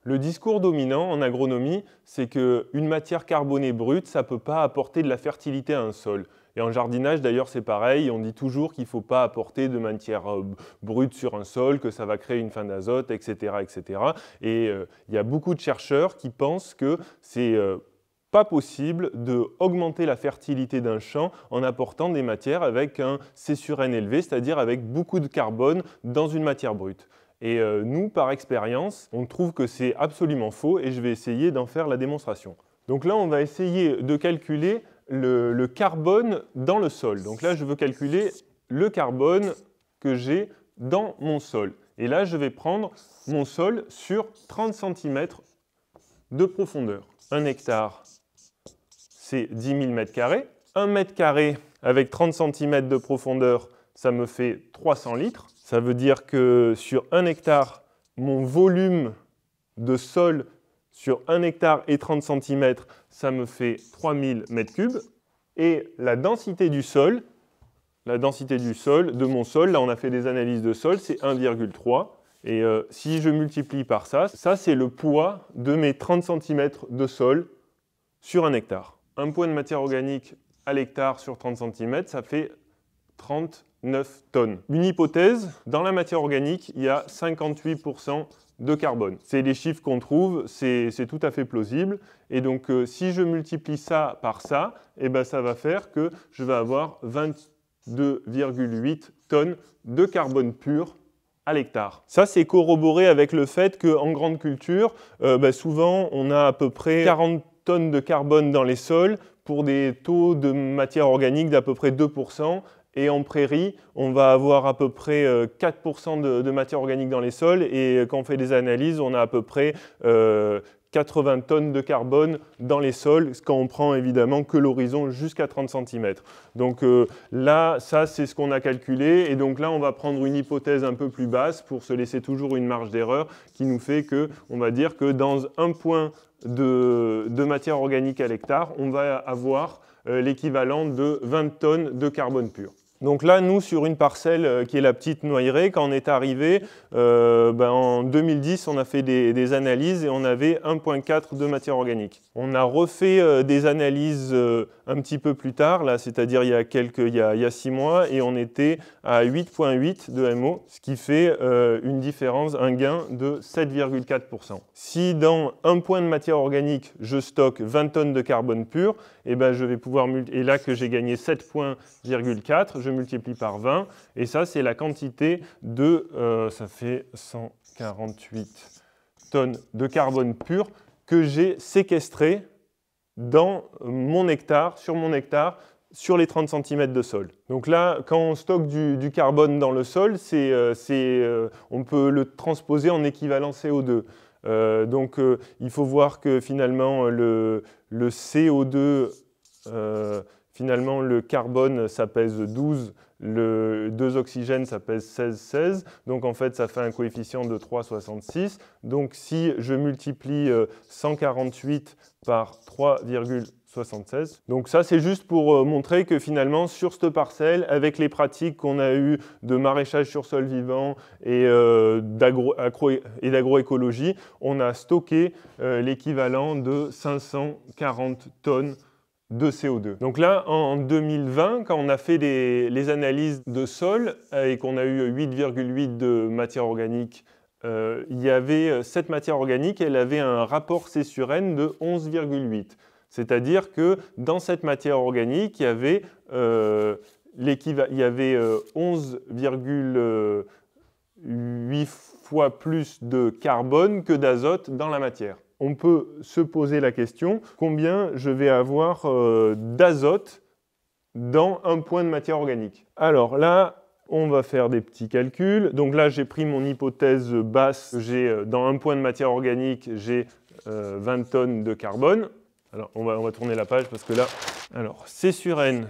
Le discours dominant en agronomie, c'est qu'une matière carbonée brute, ça ne peut pas apporter de la fertilité à un sol. Et en jardinage, d'ailleurs, c'est pareil. On dit toujours qu'il ne faut pas apporter de matière brute sur un sol, que ça va créer une fin d'azote, etc., etc. Et il y a beaucoup de chercheurs qui pensent que c'est pas possible d'augmenter la fertilité d'un champ en apportant des matières avec un C sur N élevé, c'est-à-dire avec beaucoup de carbone dans une matière brute. Et nous, par expérience, on trouve que c'est absolument faux et je vais essayer d'en faire la démonstration. Donc là, on va essayer de calculer le carbone dans le sol. Donc là, je veux calculer le carbone que j'ai dans mon sol. Et là, je vais prendre mon sol sur 30 cm de profondeur. 1 hectare, c'est 10 000 m². 1 m² avec 30 cm de profondeur, ça me fait 300 litres. Ça veut dire que sur 1 hectare, mon volume de sol sur 1 hectare et 30 cm, ça me fait 3000 m3. Et la densité du sol de mon sol, là on a fait des analyses de sol, c'est 1,3. Et si je multiplie par ça, c'est le poids de mes 30 cm de sol sur 1 hectare. Un point de matière organique à l'hectare sur 30 cm, ça fait 39 tonnes. Une hypothèse, dans la matière organique, il y a 58% de carbone. C'est les chiffres qu'on trouve, c'est tout à fait plausible. Et donc, si je multiplie ça par ça, eh ben, ça va faire que je vais avoir 22,8 tonnes de carbone pur à l'hectare. Ça, c'est corroboré avec le fait qu'en grande culture, souvent, on a à peu près 40 tonnes de carbone dans les sols pour des taux de matière organique d'à peu près 2%. Et en prairie, on va avoir à peu près 4% de matière organique dans les sols. Et quand on fait des analyses, on a à peu près 80 tonnes de carbone dans les sols, quand on prend évidemment que l'horizon jusqu'à 30 cm. Donc là, ça c'est ce qu'on a calculé. Et donc là, on va prendre une hypothèse un peu plus basse pour se laisser toujours une marge d'erreur qui nous fait que, on va dire que dans un point de matière organique à l'hectare, on va avoir l'équivalent de 20 tonnes de carbone pur. Donc là, nous, sur une parcelle qui est la petite Noirée, quand on est arrivé, en 2010, on a fait des analyses et on avait 1,4 de matière organique. On a refait des analyses un petit peu plus tard, là, c'est-à-dire il y a 6 mois, et on était à 8,8 de MO, ce qui fait une différence, un gain de 7,4%. Si dans un point de matière organique, je stocke 20 tonnes de carbone pur, et je vais pouvoir et là que j'ai gagné 7,4 points, je multiplie par 20, et ça c'est la quantité de, ça fait 148 tonnes de carbone pur que j'ai séquestré dans mon hectare, sur les 30 cm de sol. Donc là, quand on stocke du carbone dans le sol, on peut le transposer en équivalent CO2. Donc il faut voir que finalement le CO2, finalement le carbone ça pèse 12, le 2 oxygènes ça pèse 16, donc en fait ça fait un coefficient de 3,66. Donc si je multiplie 148 par 3,76, donc ça c'est juste pour montrer que finalement sur cette parcelle, avec les pratiques qu'on a eues de maraîchage sur sol vivant et d'agroécologie, on a stocké l'équivalent de 540 tonnes de CO2. Donc là, en 2020, quand on a fait les analyses de sol et qu'on a eu 8,8 de matière organique, il y avait cette matière organique, elle avait un rapport C sur N de 11,8. C'est-à-dire que dans cette matière organique, il y avait 11,8 fois plus de carbone que d'azote dans la matière. On peut se poser la question, combien je vais avoir d'azote dans un point de matière organique? Alors là, on va faire des petits calculs. Donc là, j'ai pris mon hypothèse basse. Dans un point de matière organique, j'ai 20 tonnes de carbone. Alors, on va tourner la page parce que là... Alors, C sur N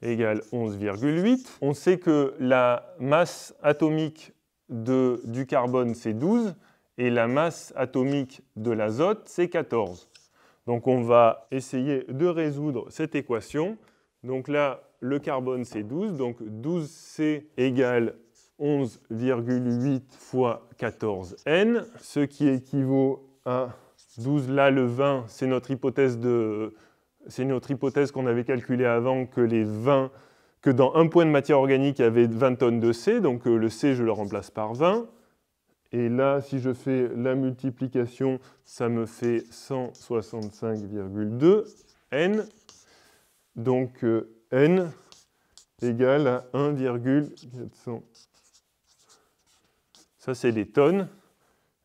égale 11,8. On sait que la masse atomique du carbone, c'est 12. Et la masse atomique de l'azote, c'est 14. Donc on va essayer de résoudre cette équation. Donc là, le carbone, c'est 12. Donc 12C égale 11,8 fois 14n, ce qui équivaut à 12. Là, le 20, c'est notre hypothèse qu'on avait calculée avant, que dans un point de matière organique, il y avait 20 tonnes de C. Donc le C, je le remplace par 20. Et là, si je fais la multiplication, ça me fait 165,2 n. Donc n égale à 1,400. Ça, c'est des tonnes.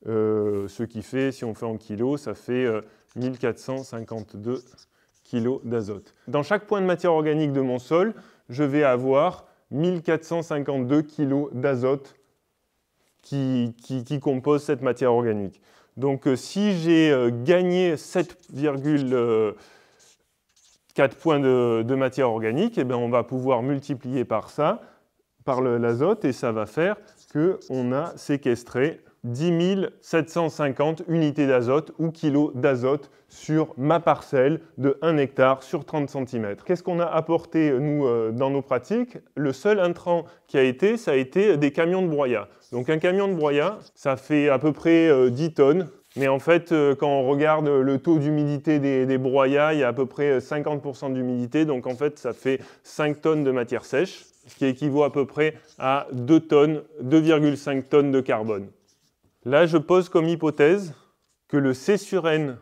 Ce qui fait, si on fait en kilos, ça fait 1452 kg d'azote. Dans chaque point de matière organique de mon sol, je vais avoir 1452 kg d'azote qui compose cette matière organique. Donc si j'ai gagné 7,4 points de matière organique, eh bien, on va pouvoir multiplier par ça, par l'azote, et ça va faire qu'on a séquestré 10 750 unités d'azote ou kilos d'azote sur ma parcelle de 1 hectare sur 30 cm. Qu'est-ce qu'on a apporté, nous, dans nos pratiques? Le seul intrant qui a été, ça a été des camions de broyat. Donc un camion de broyat, ça fait à peu près 10 tonnes. Mais en fait, quand on regarde le taux d'humidité des broyats, il y a à peu près 50% d'humidité. Donc en fait, ça fait 5 tonnes de matière sèche, ce qui équivaut à peu près à 2 tonnes, 2,5 tonnes de carbone. Là, je pose comme hypothèse que le C sur N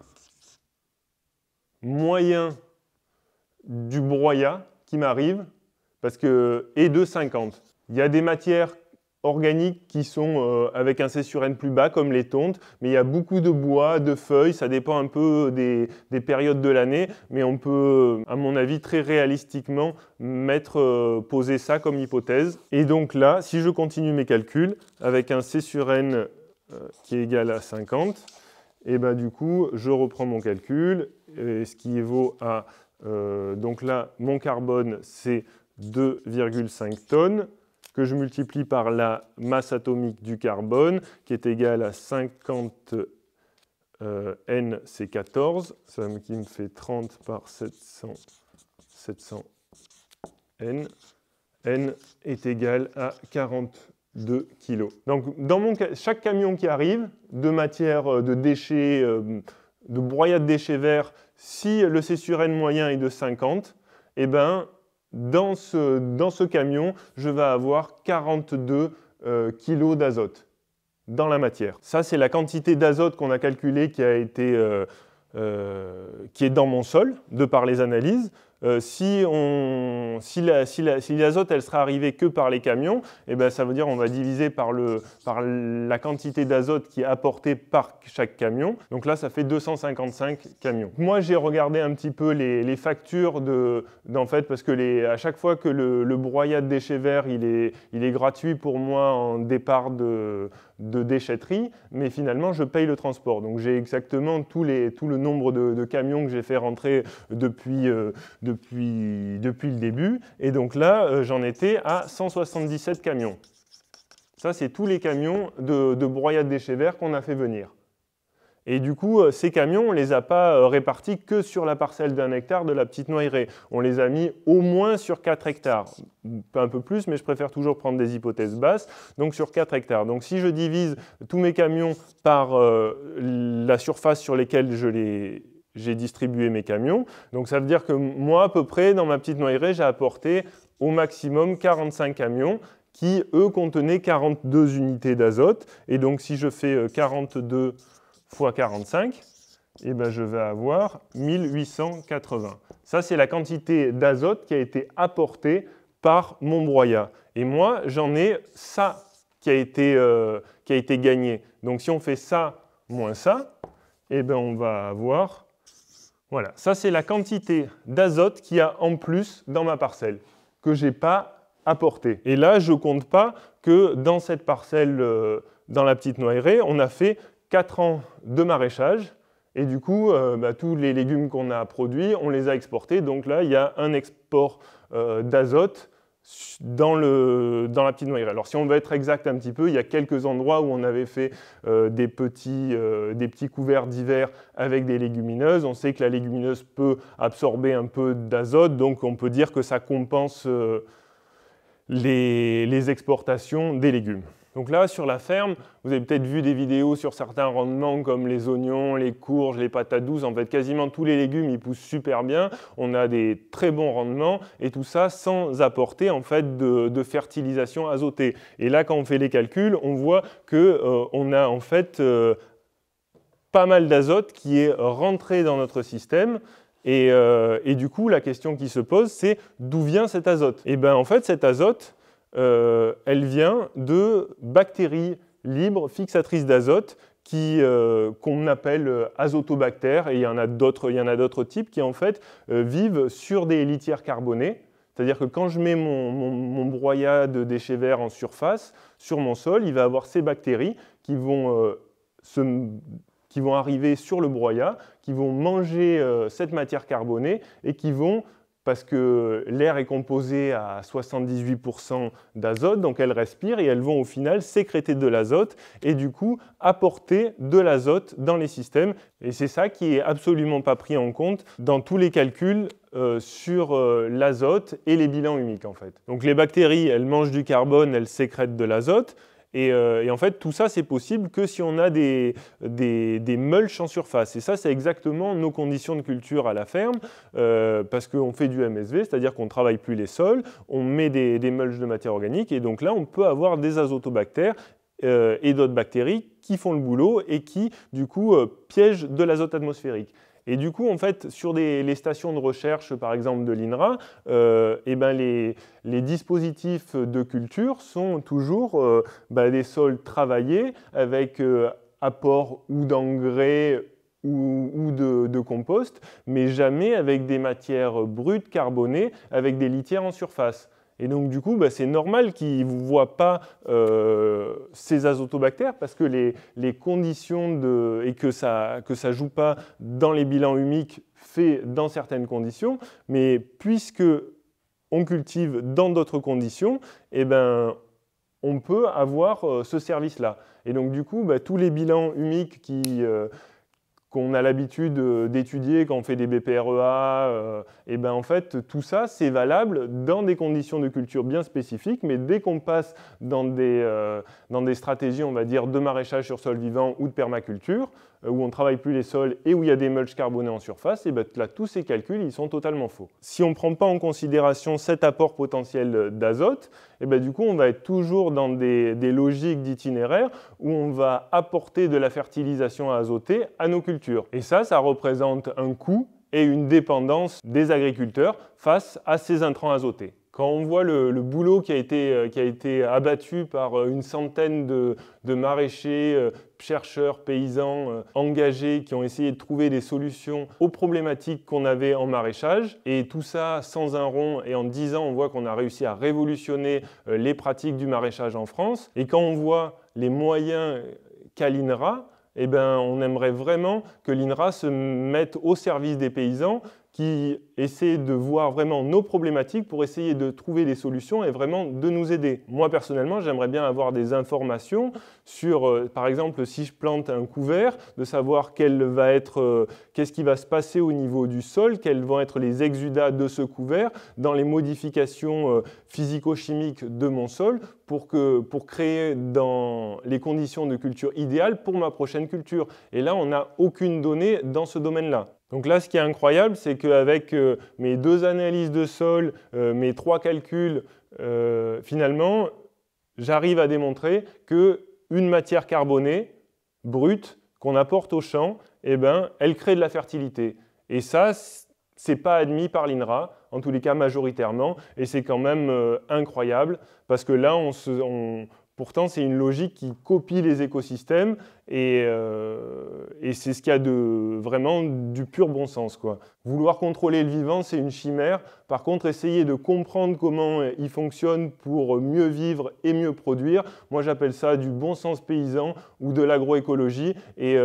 moyen du broyat qui m'arrive est de 50. Il y a des matières organiques qui sont avec un C sur N plus bas, comme les tontes, mais il y a beaucoup de bois, de feuilles, ça dépend un peu des périodes de l'année, mais on peut, à mon avis, très réalistiquement poser ça comme hypothèse. Et donc là, si je continue mes calculs, avec un C sur N qui est égal à 50, et ben du coup, je reprends mon calcul, ce qui évaut à... donc là, mon carbone, c'est 2,5 tonnes, que je multiplie par la masse atomique du carbone, qui est égale à 50 N, c'est 14, qui me fait 30 par 700 N. N est égal à 42 kg. Donc, chaque camion qui arrive, de matière, de déchets, de broyat de déchets verts, si le C sur N moyen est de 50, eh ben, dans ce camion, je vais avoir 42 kg d'azote dans la matière. Ça, c'est la quantité d'azote qu'on a calculée qui est dans mon sol, de par les analyses. Si l'azote elle sera arrivée que par les camions, eh ben, ça veut dire qu'on va diviser par la quantité d'azote qui est apportée par chaque camion. Donc là, ça fait 255 camions. Moi, j'ai regardé un petit peu les factures en fait, parce que à chaque fois que le broyat de déchets verts, il est gratuit pour moi en départ de déchetterie, mais finalement, je paye le transport. Donc j'ai exactement tout le nombre de camions que j'ai fait rentrer depuis le début. Et donc là, j'en étais à 177 camions. Ça, c'est tous les camions de broyat de déchets verts qu'on a fait venir. Et du coup, ces camions, on ne les a pas répartis que sur la parcelle d'1 hectare de la petite noyeraie. On les a mis au moins sur 4 hectares. Un peu plus, mais je préfère toujours prendre des hypothèses basses. Donc sur 4 hectares. Donc si je divise tous mes camions par la surface sur laquelle j'ai distribué mes camions, donc ça veut dire que moi, à peu près, dans ma petite noyeraie, j'ai apporté au maximum 45 camions qui, eux, contenaient 42 unités d'azote. Et donc si je fais 42 fois 45, eh ben, je vais avoir 1880. Ça, c'est la quantité d'azote qui a été apportée par mon broyat. Et moi, j'en ai ça qui a été gagné. Donc, si on fait ça moins ça, eh ben, on va avoir... Voilà, ça, c'est la quantité d'azote qu'il y a en plus dans ma parcelle, que je n'ai pas apporté. Et là, je ne compte pas que dans cette parcelle, dans la petite noyeraie, on a fait 4 ans de maraîchage et du coup, tous les légumes qu'on a produits, on les a exportés. Donc là, il y a un export d'azote dans la petite noyeraie. Alors si on veut être exact un petit peu, il y a quelques endroits où on avait fait des petits couverts d'hiver avec des légumineuses. On sait que la légumineuse peut absorber un peu d'azote, donc on peut dire que ça compense les exportations des légumes. Donc là, sur la ferme, vous avez peut-être vu des vidéos sur certains rendements comme les oignons, les courges, les patates douces. En fait, quasiment tous les légumes, ils poussent super bien. On a des très bons rendements et tout ça sans apporter en fait de fertilisation azotée. Et là, quand on fait les calculs, on voit qu'on a en fait pas mal d'azote qui est rentré dans notre système. Et du coup, la question qui se pose, c'est d'où vient cet azote? Et bien, en fait, cet azote, elle vient de bactéries libres fixatrices d'azote qu'on appelle azotobactères, et il y en a d'autres types qui en fait vivent sur des litières carbonées. C'est-à-dire que quand je mets mon broyat de déchets verts en surface, sur mon sol, il va avoir ces bactéries qui vont arriver sur le broyat, qui vont manger cette matière carbonée et qui vont, parce que l'air est composé à 78% d'azote, donc elles respirent et elles vont au final sécréter de l'azote et du coup apporter de l'azote dans les systèmes. Et c'est ça qui est absolument pas pris en compte dans tous les calculs sur l'azote et les bilans humiques en fait. Donc les bactéries, elles mangent du carbone, elles sécrètent de l'azote. Et en fait, tout ça, c'est possible que si on a des mulches en surface. Et ça, c'est exactement nos conditions de culture à la ferme, parce qu'on fait du MSV, c'est-à-dire qu'on ne travaille plus les sols, on met des mulches de matière organique, et donc là, on peut avoir des azotobactères et d'autres bactéries qui font le boulot et qui, du coup, piègent de l'azote atmosphérique. Et du coup, en fait, sur les stations de recherche, par exemple de l'INRA, les dispositifs de culture sont toujours des sols travaillés avec apport ou d'engrais ou de compost, mais jamais avec des matières brutes carbonées, avec des litières en surface. Et donc, du coup, c'est normal qu'ils ne voient pas ces azotobactères parce que les conditions et que ça ne joue pas dans les bilans humiques faits dans certaines conditions, mais puisque on cultive dans d'autres conditions, on peut avoir ce service-là. Et donc, du coup, tous les bilans humiques qu'on a l'habitude d'étudier quand on fait des BPREA, en fait, tout ça, c'est valable dans des conditions de culture bien spécifiques, mais dès qu'on passe dans des stratégies, on va dire, de maraîchage sur sol vivant ou de permaculture, où on ne travaille plus les sols et où il y a des mulches carbonées en surface, là, tous ces calculs, ils sont totalement faux. Si on ne prend pas en considération cet apport potentiel d'azote, du coup, on va être toujours dans des logiques d'itinéraire où on va apporter de la fertilisation azotée à nos cultures. Et ça représente un coût et une dépendance des agriculteurs face à ces intrants azotés. Quand on voit le boulot qui a été abattu par une centaine de maraîchers, chercheurs, paysans engagés qui ont essayé de trouver des solutions aux problématiques qu'on avait en maraîchage, et tout ça sans un rond, et en 10 ans, on voit qu'on a réussi à révolutionner les pratiques du maraîchage en France. Et quand on voit les moyens qu'a l'INRA, on aimerait vraiment que l'INRA se mette au service des paysans qui essaient de voir vraiment nos problématiques pour essayer de trouver des solutions et vraiment de nous aider. Moi, personnellement, j'aimerais bien avoir des informations sur, par exemple, si je plante un couvert, de savoir qu'est-ce qui va se passer au niveau du sol, quels vont être les exudats de ce couvert dans les modifications physico-chimiques de mon sol pour créer dans les conditions de culture idéales pour ma prochaine culture. Et là, on n'a aucune donnée dans ce domaine-là. Donc là, ce qui est incroyable, c'est qu'avec mes 2 analyses de sol, mes 3 calculs, finalement, j'arrive à démontrer qu'une matière carbonée brute qu'on apporte au champ, elle crée de la fertilité. Et ça, c'est pas admis par l'INRA, en tous les cas majoritairement, et c'est quand même incroyable, parce que là, pourtant, c'est une logique qui copie les écosystèmes et c'est ce qu'il y a vraiment du pur bon sens, quoi. Vouloir contrôler le vivant, c'est une chimère. Par contre, essayer de comprendre comment il fonctionne pour mieux vivre et mieux produire, moi j'appelle ça du bon sens paysan ou de l'agroécologie et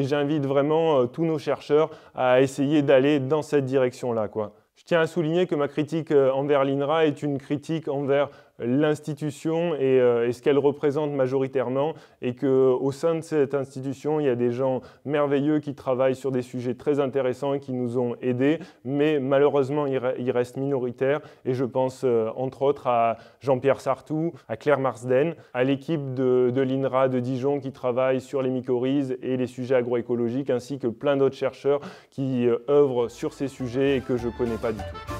j'invite vraiment tous nos chercheurs à essayer d'aller dans cette direction-là, quoi. Je tiens à souligner que ma critique envers l'INRA est une critique envers l'institution et ce qu'elle représente majoritairement, et qu'au sein de cette institution, il y a des gens merveilleux qui travaillent sur des sujets très intéressants et qui nous ont aidés, mais malheureusement, ils restent minoritaires. Et je pense entre autres à Jean-Pierre Sartou, à Claire Marsden, à l'équipe de l'INRA de Dijon qui travaille sur les mycorhizes et les sujets agroécologiques, ainsi que plein d'autres chercheurs qui œuvrent sur ces sujets et que je ne connais pas du tout.